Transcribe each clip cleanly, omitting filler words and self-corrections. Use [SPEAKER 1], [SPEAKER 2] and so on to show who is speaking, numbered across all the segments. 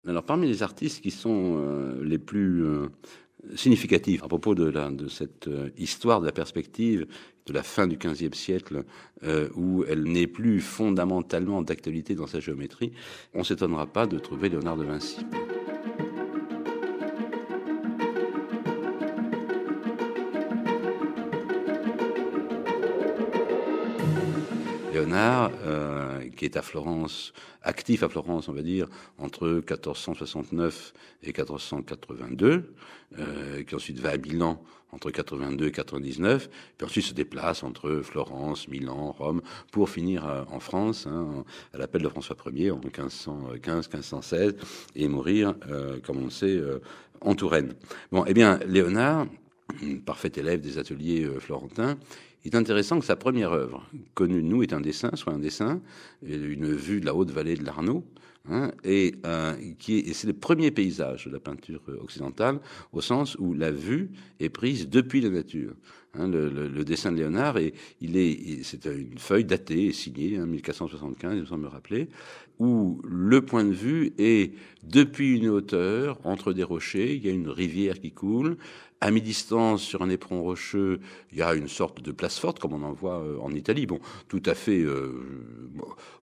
[SPEAKER 1] Alors, parmi les artistes qui sont les plus significatifs à propos de cette histoire de la perspective de la fin du XVe siècle, où elle n'est plus fondamentalement d'actualité dans sa géométrie, on ne s'étonnera pas de trouver Léonard de Vinci. Léonard, qui est à Florence, actif à Florence, on va dire, entre 1469 et 1482, qui ensuite va à Milan entre 82 et 99, puis ensuite se déplace entre Florence, Milan, Rome, pour finir en France, à l'appel de François Ier en 1515-1516, et mourir, comme on le sait, en Touraine. Bon, eh bien, Léonard, parfait élève des ateliers florentins, il est intéressant que sa première œuvre, connue de nous, est un dessin, une vue de la haute vallée de l'Arno, et c'est le premier paysage de la peinture occidentale, au sens où la vue est prise depuis la nature. Le dessin de Léonard, c'est une feuille datée et signée, 1475, il me semble me rappeler, où le point de vue est depuis une hauteur, entre des rochers, il y a une rivière qui coule. À mi-distance, sur un éperon rocheux, il y a une sorte de place forte, comme on en voit en Italie. Bon, tout à fait.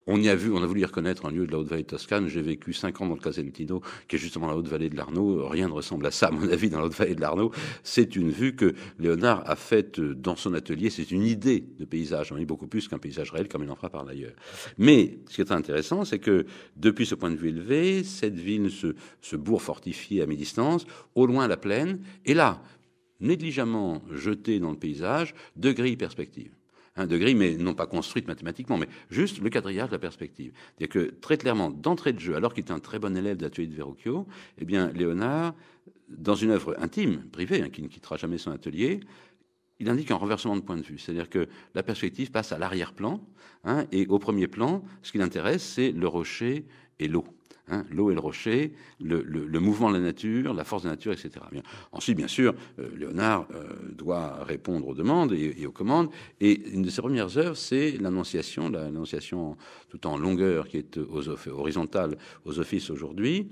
[SPEAKER 1] On a voulu y reconnaître un lieu de la Haute-Vallée de Toscane. J'ai vécu 5 ans dans le Casentino, qui est justement la Haute-Vallée de l'Arno. Rien ne ressemble à ça, à mon avis, dans la Haute-Vallée de l'Arno. C'est une vue que Léonard a faite dans son atelier. C'est une idée de paysage. On est beaucoup plus qu'un paysage réel, comme il en fera par ailleurs. Mais ce qui est intéressant, c'est que depuis ce point de vue élevé, cette ville, ce bourg fortifié à mi-distance, au loin la plaine, et là, négligemment jeté dans le paysage, de grilles perspectives. De grilles, mais non pas construites mathématiquement, mais juste le quadrillage de la perspective. C'est-à-dire que, très clairement, d'entrée de jeu, alors qu'il était un très bon élève d'atelier de Verrocchio, eh bien, Léonard, dans une œuvre intime, privée, qui ne quittera jamais son atelier, il indique un renversement de point de vue. C'est-à-dire que la perspective passe à l'arrière-plan, et au premier plan, ce qui l'intéresse, c'est le rocher et l'eau. L'eau et le rocher, le mouvement de la nature, la force de la nature, etc. Bien. Ensuite, bien sûr, Léonard doit répondre aux demandes et aux commandes. Et une de ses premières œuvres, c'est l'Annonciation tout en longueur, qui est horizontale aux offices aujourd'hui.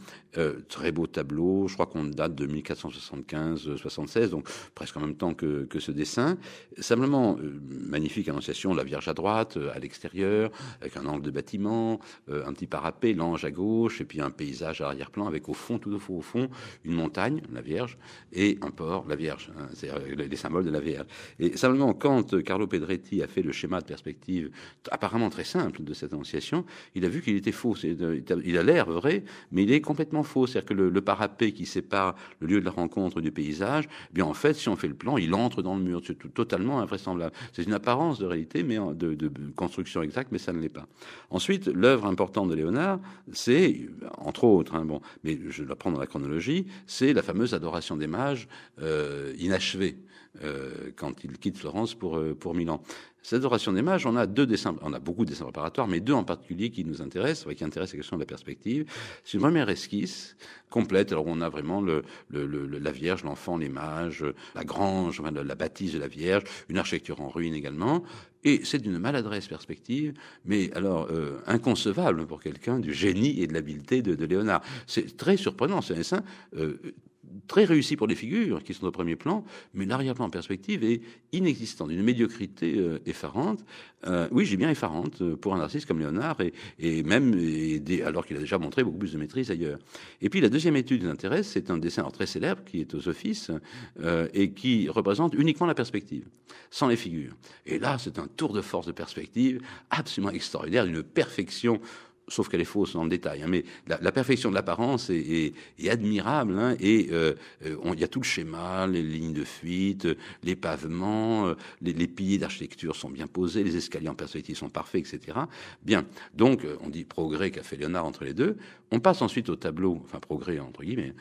[SPEAKER 1] Très beau tableau, je crois qu'on date de 1475-76, donc presque en même temps que ce dessin. Simplement, magnifique Annonciation, la Vierge à droite, à l'extérieur, avec un angle de bâtiment, un petit parapet, l'ange à gauche, et puis un paysage à l'arrière-plan avec au fond, tout au fond, une montagne, la Vierge, et un port, la Vierge. C'est-à-dire les symboles de la Vierge. Et simplement, quand Carlo Pedretti a fait le schéma de perspective apparemment très simple de cette Annonciation, il a vu qu'il était faux. Il a l'air vrai, mais il est complètement faux. C'est-à-dire que le parapet qui sépare le lieu de la rencontre du paysage, eh bien en fait, si on fait le plan, il entre dans le mur. C'est totalement invraisemblable. C'est une apparence de réalité, mais de construction exacte, mais ça ne l'est pas. Ensuite, l'œuvre importante de Léonard, c'est entre autres, mais je la prends dans la chronologie, c'est la fameuse Adoration des mages inachevée quand il quitte Florence pour Milan. Cette Adoration des mages, on a beaucoup de dessins préparatoires, mais deux en particulier qui nous intéressent, qui intéressent la question de la perspective. C'est une première esquisse complète. Alors on a vraiment la Vierge, l'enfant, les mages, la grange, la bâtisse de la Vierge, une architecture en ruine également. Et c'est d'une maladresse perspective, mais alors inconcevable pour quelqu'un du génie et de l'habileté de Léonard. C'est très surprenant, ce dessin. Très réussi pour les figures qui sont au premier plan, mais l'arrière-plan en perspective est inexistant, d'une médiocrité effarante. Oui, j'ai bien effarante pour un artiste comme Léonard, alors qu'il a déjà montré beaucoup plus de maîtrise ailleurs. Et puis la deuxième étude qui nous intéresse, c'est un dessin très célèbre qui est aux offices et qui représente uniquement la perspective, sans les figures. Et là, c'est un tour de force de perspective absolument extraordinaire, d'une perfection, sauf qu'elle est fausse dans le détail, mais la perfection de l'apparence est admirable, et il y a tout le schéma, les lignes de fuite, les pavements, les piliers d'architecture sont bien posés, les escaliers en perspective sont parfaits, etc. Bien, donc on dit progrès qu'a fait Léonard entre les deux. On passe ensuite au tableau, enfin progrès entre guillemets,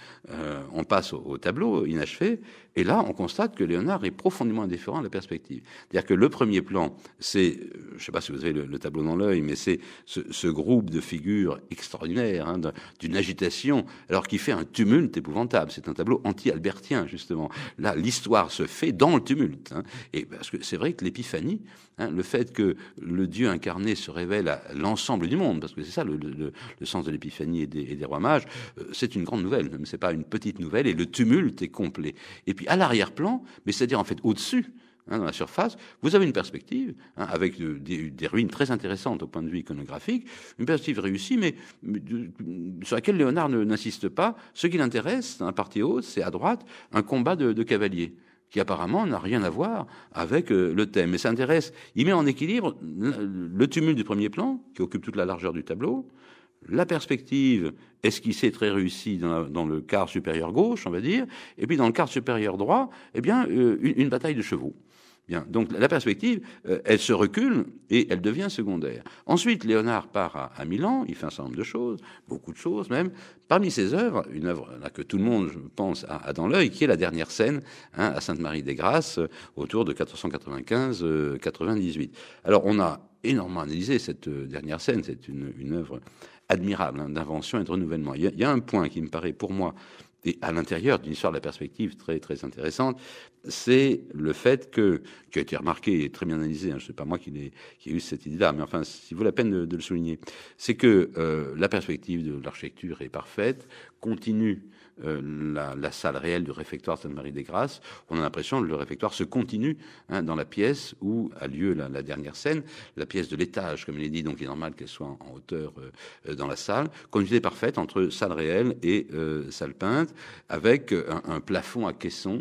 [SPEAKER 1] on passe au tableau inachevé, et là on constate que Léonard est profondément indifférent à la perspective. C'est-à-dire que le premier plan, c'est, je ne sais pas si vous avez le tableau dans l'œil, mais c'est ce groupe de figures extraordinaires, hein, d'une agitation, alors qu'il fait un tumulte épouvantable. C'est un tableau anti-albertien, justement. Là, l'histoire se fait dans le tumulte. Hein, et parce que c'est vrai que l'épiphanie, hein, le fait que le Dieu incarné se révèle à l'ensemble du monde, parce que c'est ça le sens de l'épiphanie et des rois mages, c'est une grande nouvelle, c'est pas une petite nouvelle, et le tumulte est complet. Et puis à l'arrière-plan, mais c'est-à-dire en fait au-dessus, hein, dans la surface, vous avez une perspective, hein, avec des ruines très intéressantes au point de vue iconographique, une perspective réussie, mais sur laquelle Léonard n'insiste pas. Ce qui l'intéresse, dans la partie haute, c'est à droite un combat de cavaliers, qui apparemment n'a rien à voir avec le thème. Mais ça intéresse, il met en équilibre le tumulte du premier plan, qui occupe toute la largeur du tableau, la perspective esquissée très réussie dans le quart supérieur gauche, on va dire, et puis dans le quart supérieur droit, eh bien, une bataille de chevaux. Bien, donc la perspective, elle se recule et elle devient secondaire. Ensuite, Léonard part à Milan, il fait un certain nombre de choses, beaucoup de choses même. Parmi ses œuvres, une œuvre là, que tout le monde, je pense, a dans l'œil, qui est la dernière scène, hein, à Sainte-Marie-des-Grâces, autour de 495-98. Alors, on a énormément analysé cette dernière scène, c'est une œuvre admirable, hein, d'invention et de renouvellement. Il y a un point qui me paraît, pour moi, et à l'intérieur d'une histoire de la perspective très, très intéressante, c'est le fait qui a été remarqué et très bien analysé, hein, je ne sais pas moi qui ai eu cette idée-là, mais enfin, s'il vaut la peine de le souligner, c'est que la perspective de l'architecture est parfaite, continue la salle réelle du réfectoire Sainte-Marie-des-Grâces. On a l'impression que le réfectoire se continue, hein, dans la pièce où a lieu la dernière scène, la pièce de l'étage, comme il est dit, donc il est normal qu'elle soit en hauteur dans la salle. Continuité parfaite entre salle réelle et salle peinte, avec un plafond à caisson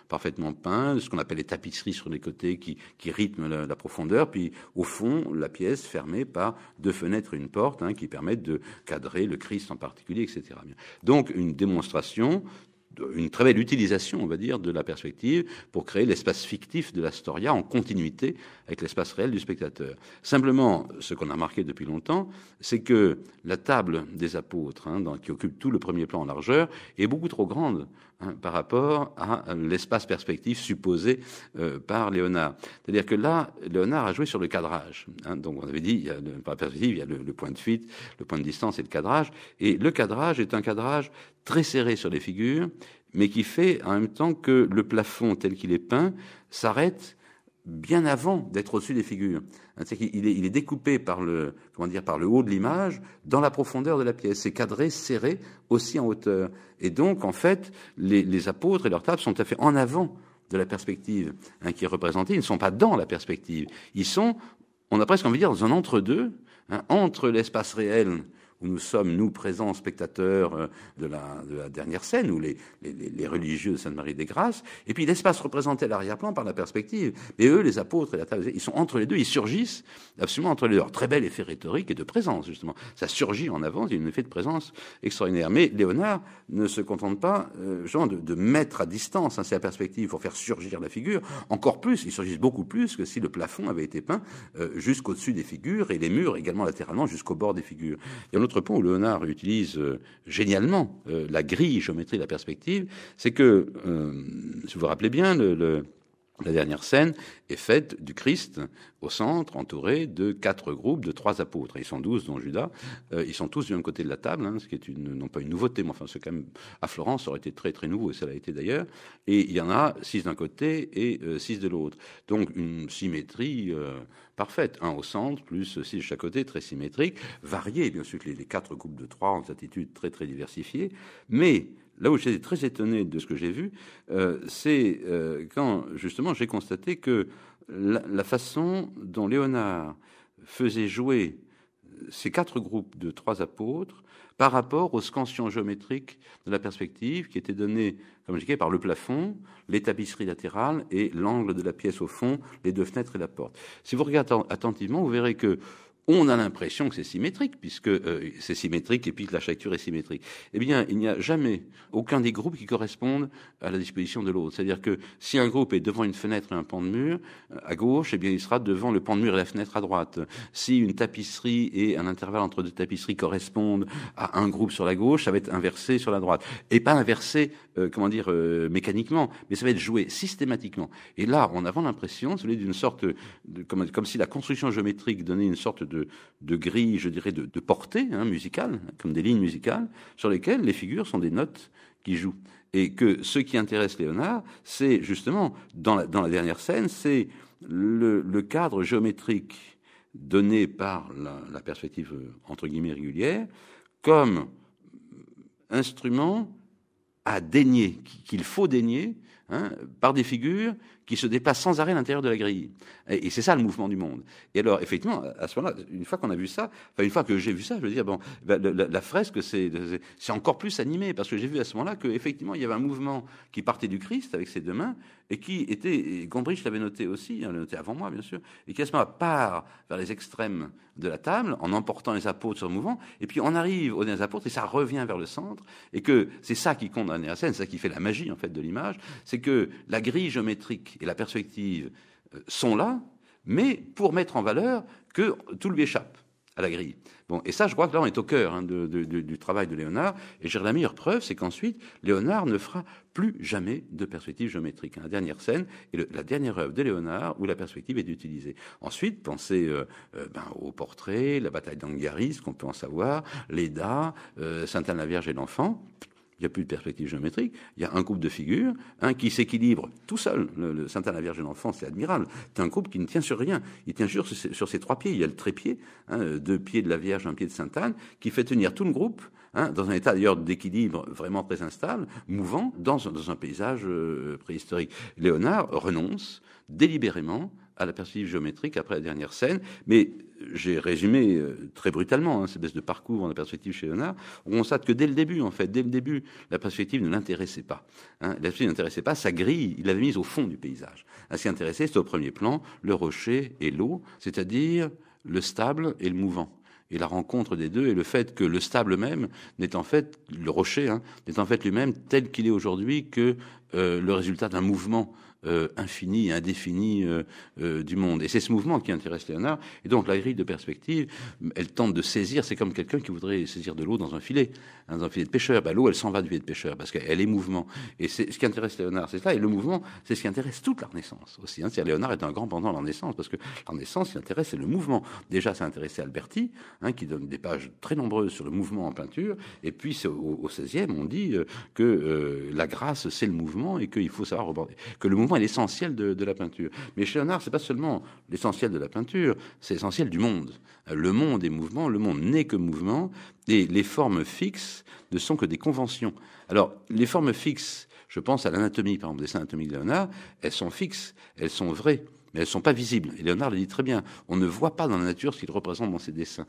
[SPEAKER 1] parfaitement peint, ce qu'on appelle les tapisseries sur les côtés qui rythment la profondeur, puis au fond, la pièce fermée par 2 fenêtres et une porte, hein, qui permettent de cadrer le Christ en particulier, etc. Donc une démonstration, une très belle utilisation, on va dire, de la perspective pour créer l'espace fictif de la storia en continuité avec l'espace réel du spectateur. Simplement, ce qu'on a remarqué depuis longtemps, c'est que la table des apôtres, hein, qui occupe tout le premier plan en largeur, est beaucoup trop grande, hein, par rapport à l'espace perspectif supposé par Léonard. C'est-à-dire que là, Léonard a joué sur le cadrage. Hein, donc on avait dit, par la perspective, il y a le point de fuite, le point de distance et le cadrage. Et le cadrage est un cadrage très serré sur les figures, mais qui fait en même temps que le plafond tel qu'il est peint s'arrête bien avant d'être au-dessus des figures. Il est découpé par le haut de l'image dans la profondeur de la pièce. C'est cadré, serré aussi en hauteur. Et donc, en fait, les apôtres et leurs tables sont tout à fait en avant de la perspective, hein, qui est représentée. Ils ne sont pas dans la perspective. Ils sont, on a presque envie de dire, dans un entre-deux, hein, entre l'espace réel où nous sommes, nous, présents, spectateurs de la dernière scène, où les religieux de Sainte-Marie-des-Grâces, et puis l'espace représenté à l'arrière-plan par la perspective. Mais eux, les apôtres et la table, ils sont entre les deux, ils surgissent absolument entre les deux. Alors, très bel effet rhétorique et de présence, justement. Ça surgit en avance, il y a un effet de présence extraordinaire. Mais Léonard ne se contente pas, genre, de mettre à distance, hein, ces perspectives pour faire surgir la figure. Encore plus, ils surgissent beaucoup plus que si le plafond avait été peint jusqu'au-dessus des figures et les murs également latéralement jusqu'au bord des figures. Il y a un autre point où Léonard utilise génialement la grille géométrie de la perspective, c'est que, si vous vous rappelez bien, la dernière scène est faite du Christ au centre, entouré de 4 groupes de 3 apôtres. Ils sont 12, dont Judas. Ils sont tous du même côté de la table, hein, ce qui est non pas une nouveauté, mais enfin, c'est quand même, à Florence, ça aurait été très, très nouveau, et ça l'a été d'ailleurs. Et il y en a 6 d'un côté et 6 de l'autre. Donc, une symétrie parfaite. 1 au centre, plus 6 de chaque côté, très symétrique, variée. Bien sûr que les 4 groupes de 3 ont des attitudes très, très diversifiées. Mais là où j'étais très étonné de ce que j'ai vu, c'est quand, justement, j'ai constaté que la façon dont Léonard faisait jouer ces 4 groupes de 3 apôtres par rapport aux scansions géométriques de la perspective qui étaient données, comme je disais, par le plafond, les tapisseries latérales et l'angle de la pièce au fond, les 2 fenêtres et la porte. Si vous regardez attentivement, vous verrez que on a l'impression que c'est symétrique, puisque c'est symétrique et puis que l'architecture est symétrique. Eh bien, il n'y a jamais aucun des groupes qui correspondent à la disposition de l'autre. C'est-à-dire que si un groupe est devant une fenêtre et un pan de mur, à gauche, eh bien, il sera devant le pan de mur et la fenêtre à droite. Si une tapisserie et un intervalle entre 2 tapisseries correspondent à un groupe sur la gauche, ça va être inversé sur la droite. Et pas inversé, mécaniquement, mais ça va être joué systématiquement. Et là, on a l'impression, d'une sorte comme si la construction géométrique donnait une sorte de de grilles, je dirais, de portée musicale, comme des lignes musicales, sur lesquelles les figures sont des notes qui jouent. Et que ce qui intéresse Léonard, c'est justement, dans la dernière scène, c'est le cadre géométrique donné par la perspective, entre guillemets, régulière, comme instrument à dénier, qu'il faut dénier, par des figures qui se déplacent sans arrêt à l'intérieur de la grille. Et c'est ça le mouvement du monde. Et alors, effectivement, à ce moment-là, une fois qu'on a vu ça, une fois que j'ai vu ça, je veux dire, bon, la fresque, c'est encore plus animé, parce que j'ai vu à ce moment-là qu'effectivement, il y avait un mouvement qui partait du Christ avec ses deux mains, et qui était, et Gombrich l'avait noté aussi, l'a noté avant moi, bien sûr, et qui à ce moment-là part vers les extrêmes de la table, en emportant les apôtres sur le mouvement, et puis on arrive aux derniers apôtres, et ça revient vers le centre, et que c'est ça qui compte dans la dernière scène, c'est ça qui fait la magie, en fait, de l'image, c'est que la grille géométrique et la perspective sont là, mais pour mettre en valeur que tout lui échappe à la grille. Bon, et ça, je crois que là, on est au cœur du travail de Léonard. Et la meilleure preuve, c'est qu'ensuite, Léonard ne fera plus jamais de perspective géométrique. La dernière scène est la dernière œuvre de Léonard où la perspective est utilisée. Ensuite, pensez au portrait, la bataille d'Anghiari, ce qu'on peut en savoir, l'Eda, Sainte-Anne la Vierge et l'Enfant. Il n'y a plus de perspective géométrique. Il y a un couple de figures, un qui s'équilibre tout seul. Le Sainte-Anne la Vierge et l'Enfant, c'est admirable. C'est un couple qui ne tient sur rien. Il tient sur ses trois pieds. Il y a le trépied, 2 pieds de la Vierge, 1 pied de Sainte-Anne, qui fait tenir tout le groupe, dans un état d'ailleurs d'équilibre vraiment très instable, mouvant, dans un paysage préhistorique. Léonard renonce délibérément à la perspective géométrique après la dernière scène, mais j'ai résumé très brutalement cette espèce de parcours en la perspective chez Léonard. On constate que dès le début, la perspective ne l'intéressait pas. La perspective n'intéressait pas, sa grille, il l'avait mise au fond du paysage. Ce qui intéressait, c'était au premier plan le rocher et l'eau, c'est-à-dire le stable et le mouvant. Et la rencontre des deux, et le fait que le stable même n'est en fait, le rocher, n'est en fait lui-même tel qu'il est aujourd'hui que le résultat d'un mouvement infini et indéfini du monde. Et c'est ce mouvement qui intéresse Léonard. Et donc la grille de perspective, elle tente de saisir, c'est comme quelqu'un qui voudrait saisir de l'eau dans un filet de pêcheur. L'eau, elle s'en va du filet de pêcheur parce qu'elle est mouvement. Et c'est ce qui intéresse Léonard, c'est ça. Et le mouvement, c'est ce qui intéresse toute la Renaissance aussi. C'est-à-dire Léonard est un grand pendant de la Renaissance parce que la Renaissance, ce qui intéresse, c'est le mouvement. Déjà, ça intéressait Alberti, qui donne des pages très nombreuses sur le mouvement en peinture. Et puis, c'est au XVIe, on dit que la grâce, c'est le mouvement et qu'il faut savoir reborder. Que le mouvement est l'essentiel de la peinture. Mais chez Léonard, c'est pas seulement l'essentiel de la peinture, c'est l'essentiel du monde. Le monde est mouvement, le monde n'est que mouvement, et les formes fixes ne sont que des conventions. Alors, les formes fixes, je pense à l'anatomie, par exemple, le dessin anatomique de Léonard, elles sont fixes, elles sont vraies, mais elles ne sont pas visibles. Et Léonard le dit très bien, on ne voit pas dans la nature ce qu'il représente dans ses dessins.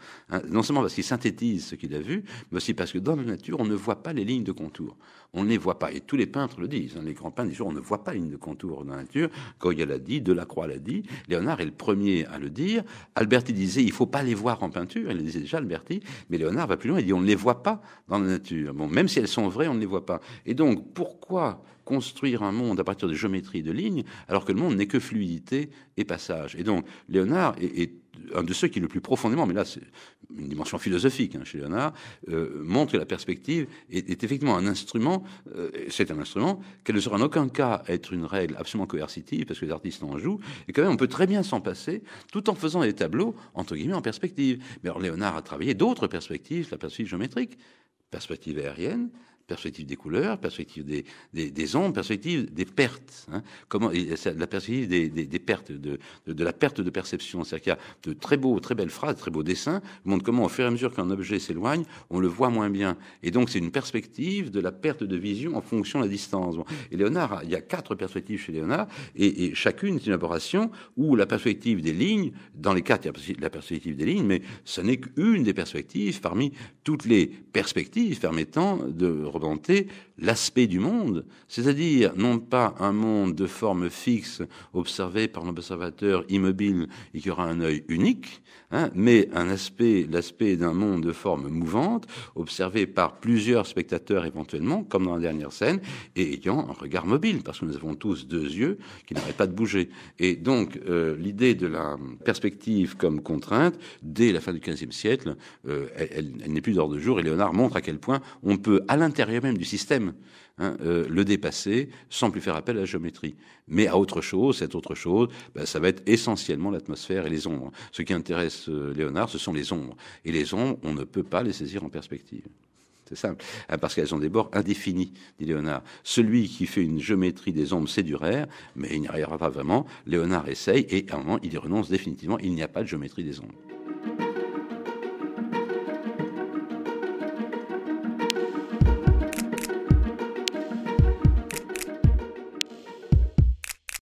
[SPEAKER 1] Non seulement parce qu'il synthétise ce qu'il a vu, mais aussi parce que dans la nature, on ne voit pas les lignes de contour. On ne les voit pas. Et tous les peintres le disent. Les grands peintres disent on ne voit pas les lignes de contour dans la nature. Goya l'a dit, Delacroix l'a dit, Léonard est le premier à le dire. Alberti disait il ne faut pas les voir en peinture. Il le disait déjà, Alberti. Mais Léonard va plus loin, il dit on ne les voit pas dans la nature. Bon, même si elles sont vraies, on ne les voit pas. Et donc, pourquoi construire un monde à partir de géométrie et de lignes, alors que le monde n'est que fluidité et passage. Et donc, Léonard est un de ceux qui, le plus profondément, mais là, c'est une dimension philosophique chez Léonard, montre que la perspective est effectivement un instrument, c'est un instrument, qu'elle ne sera en aucun cas être une règle absolument coercitive, parce que les artistes en jouent, et quand même, on peut très bien s'en passer, tout en faisant des tableaux, entre guillemets, en perspective. Mais alors, Léonard a travaillé d'autres perspectives, la perspective géométrique, perspective aérienne, perspective des couleurs, perspective des ombres, perspective des pertes. Comment la perspective des pertes, de la perte de perception. C'est-à-dire qu'il y a de très belles phrases, très beaux dessins, qui montrent comment, au fur et à mesure qu'un objet s'éloigne, on le voit moins bien. Et donc, c'est une perspective de la perte de vision en fonction de la distance. Bon. Et Léonard, il y a 4 perspectives chez Léonard, et chacune est une elaboration où la perspective des lignes, dans les 4, il y a la perspective des lignes, mais ce n'est qu'une des perspectives parmi toutes les perspectives permettant de représenter l'aspect du monde, c'est-à-dire non pas un monde de forme fixe observé par un observateur immobile et qui aura un œil unique, mais l'aspect d'un monde de forme mouvante observé par plusieurs spectateurs éventuellement, comme dans la dernière scène, et ayant un regard mobile, parce que nous avons tous 2 yeux qui n'arrêtent pas de bouger. Et donc, l'idée de la perspective comme contrainte, dès la fin du XVe siècle, elle n'est plus d'ordre de jour, et Léonard montre à quel point on peut, à l'intérieur l'intérieur même du système, le dépasser sans plus faire appel à la géométrie. Mais à autre chose, cette autre chose, ça va être essentiellement l'atmosphère et les ombres. Ce qui intéresse Léonard, ce sont les ombres. Et les ombres, on ne peut pas les saisir en perspective. C'est simple, parce qu'elles ont des bords indéfinis, dit Léonard. Celui qui fait une géométrie des ombres, c'est Dürer, mais il n'y arrivera pas vraiment. Léonard essaye, et à un moment, il y renonce définitivement. Il n'y a pas de géométrie des ombres.